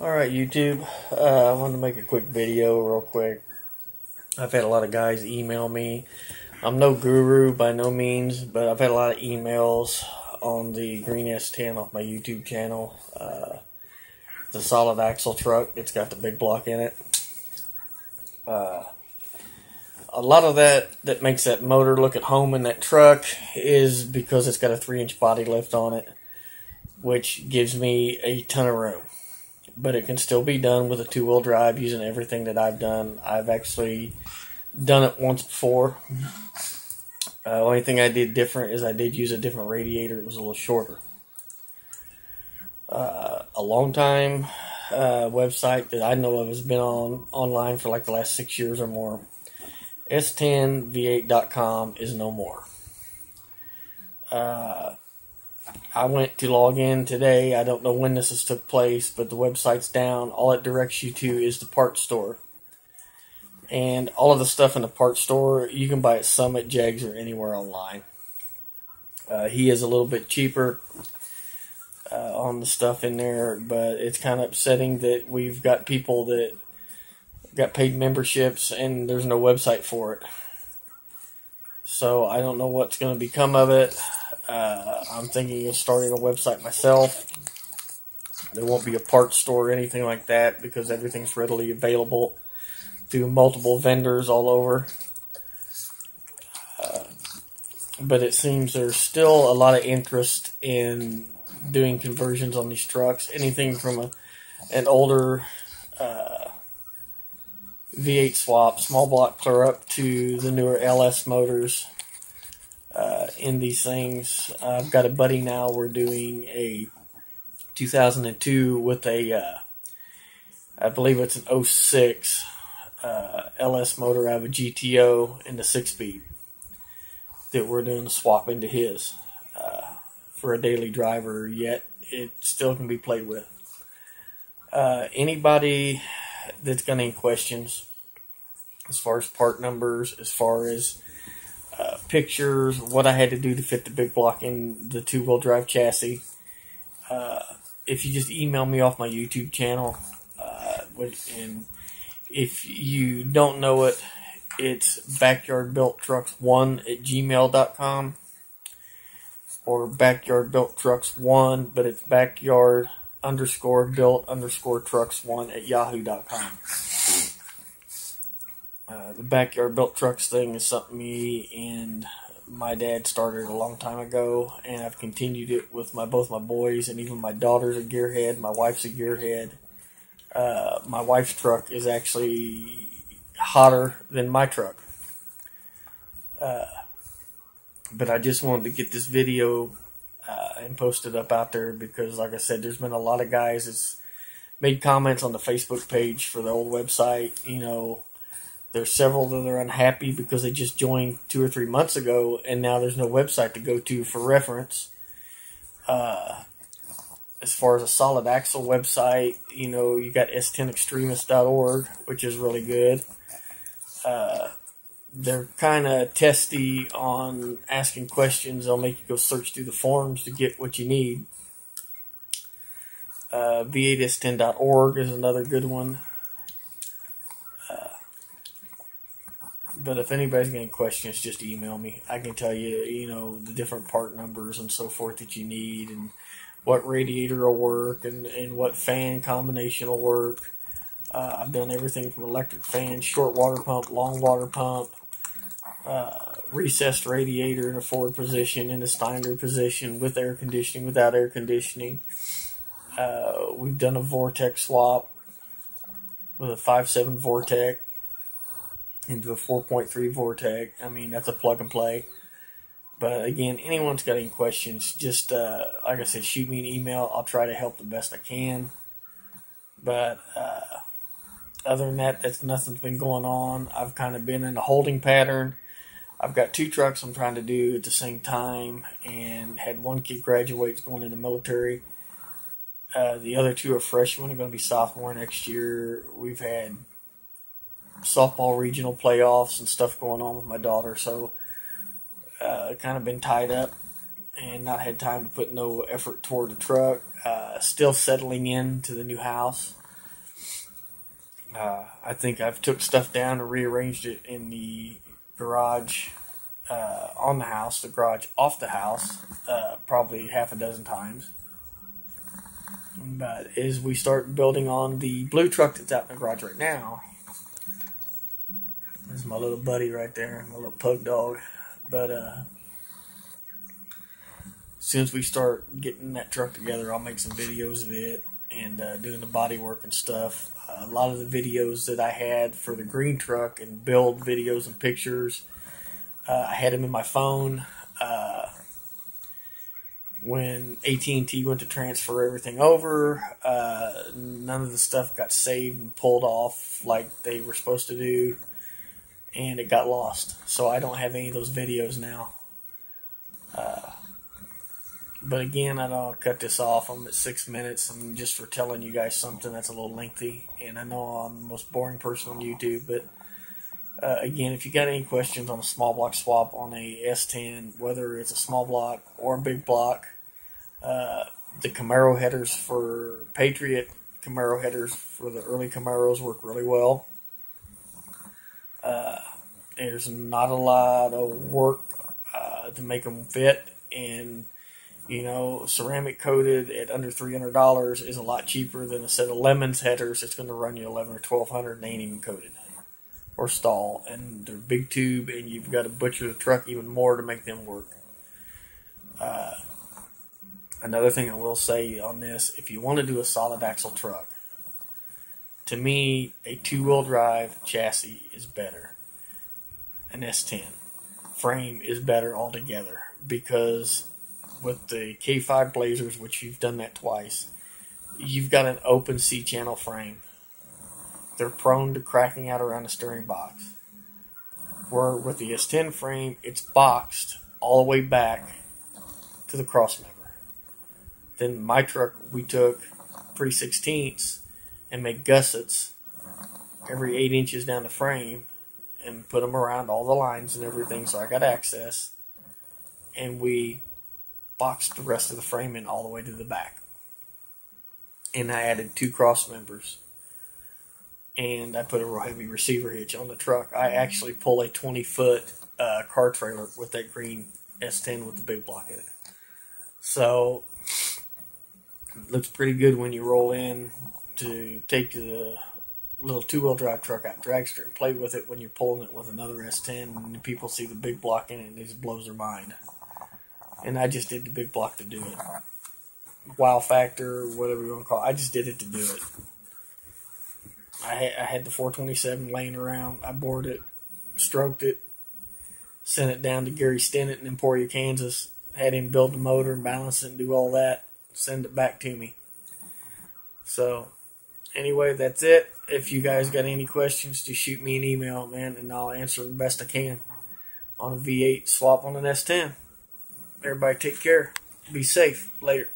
Alright, YouTube, I wanted to make a quick video real quick. I've had a lot of guys email me. I'm no guru by no means, but I've had a lot of emails on the Green S10 off my YouTube channel. The solid axle truck, it's got the big block in it. A lot of that makes that motor look at home in that truck is because it's got a 3-inch body lift on it, which gives me a ton of room. But it can still be done with a 2-wheel drive using everything that I've done. I've actually done it once before. Only thing I did different is I did use a different radiator. It was a little shorter. A long time website that I know of has been online for like the last 6 years or more. S10v8.com is no more. I went to log in today. I don't know when this has took place, but the website's down. All it directs you to is the parts store. And all of the stuff in the parts store, you can buy at Summit, Jags, or anywhere online. He is a little bit cheaper on the stuff in there, but it's kind of upsetting that we've got people that got paid memberships and there's no website for it. So I don't know what's going to become of it. I'm thinking of starting a website myself. There won't be a parts store or anything like that because everything's readily available through multiple vendors all over. But it seems there's still a lot of interest in doing conversions on these trucks. Anything from an older V8 swap, small block clear up to the newer LS motors. In these things, I've got a buddy now. We're doing a 2002 with a, I believe it's an 06 LS motor. I have a GTO in the 6-speed that we're doing a swap into his for a daily driver. Yet it still can be played with. Anybody that's got any questions as far as part numbers, as far as pictures, what I had to do to fit the big block in the 2-wheel drive chassis. If you just email me off my YouTube channel, and if you don't know it, it's backyardbuilttrucks1@gmail.com or backyardbuilttrucks1, but it's backyard_built_trucks1@yahoo.com. The Backyard Built Trucks thing is something me and my dad started a long time ago, and I've continued it with both my boys, and even my daughter's a gearhead, my wife's a gearhead. My wife's truck is actually hotter than my truck. But I just wanted to get this video and post it up out there because, like I said, there's been a lot of guys that's made comments on the Facebook page for the old website. You know, there's several that are unhappy because they just joined 2 or 3 months ago, and now there's no website to go to for reference. As far as a solid axle website, you know, you got s10extremist.org, which is really good. They're kind of testy on asking questions. They'll make you go search through the forums to get what you need. v8s10.org is another good one. But if anybody's got any questions, just email me. I can tell you, you know, the different part numbers and so forth that you need, and what radiator will work, and what fan combination will work. I've done everything from electric fans, short water pump, long water pump, recessed radiator in a forward position, in a Steiner position, with air conditioning, without air conditioning. We've done a Vortec swap with a 5.7 Vortec into a 4.3 Vortec. I mean, that's a plug and play. But again, anyone's got any questions, just like I said, shoot me an email. I'll try to help the best I can. But other than that, nothing's been going on. I've kind of been in a holding pattern. I've got 2 trucks I'm trying to do at the same time, and had one kid graduate going in the military. The other 2 are freshmen, are going to be sophomore next year. We've had softball regional playoffs and stuff going on with my daughter, so kind of been tied up and not had time to put no effort toward the truck. Still settling into the new house. I think I've took stuff down and rearranged it in the garage on the house, the garage off the house, probably half a dozen times. But as we start building on the blue truck that's out in the garage right now, this is my little buddy right there, my little pug dog. But as soon as we start getting that truck together, I'll make some videos of it and doing the body work and stuff. A lot of the videos that I had for the green truck and build videos and pictures, I had them in my phone. When AT&T went to transfer everything over, none of the stuff got saved and pulled off like they were supposed to do, and it got lost. So I don't have any of those videos now. But again, I don't cut this off. I'm at 6 minutes, and just for telling you guys something that's a little lengthy. And I know I'm the most boring person on YouTube, but again, if you got any questions on a small block swap on a S10, whether it's a small block or a big block, the Camaro headers for Patriot, Camaro headers for the early Camaros work really well. There's not a lot of work to make them fit, and you know, ceramic coated at under $300 is a lot cheaper than a set of Lemons headers. It's going to run you $1,100 or $1,200 and they ain't even coated or stall, and they're big tube, and you've got to butcher the truck even more to make them work. Another thing I will say on this, if you want to do a solid axle truck, to me, a two-wheel drive chassis is better. An S10 frame is better altogether, because with the K5 Blazers, which you've done that twice, you've got an open C-channel frame. They're prone to cracking out around the steering box. Where with the S10 frame, it's boxed all the way back to the crossmember. Then my truck, we took 3/16 and made gussets every 8 inches down the frame and put them around all the lines and everything, so I got access. And we boxed the rest of the frame in all the way to the back. And I added 2 cross members. And I put a real heavy receiver hitch on the truck. I actually pull a 20-foot car trailer with that green S10 with the big block in it. So it looks pretty good when you roll in to take the little two-wheel drive truck out dragster and play with it when you're pulling it with another S10, and people see the big block in it and it just blows their mind. And I just did the big block to do it. Wow factor, whatever you want to call it. I just did it to do it. I had the 427 laying around. I bored it, stroked it, sent it down to Gary Stennett in Emporia, Kansas. Had him build the motor and balance it and do all that. Send it back to me. So, anyway, that's it. If you guys got any questions, just shoot me an email, man, and I'll answer them the best I can on a V8 swap on an S10. Everybody take care. Be safe. Later.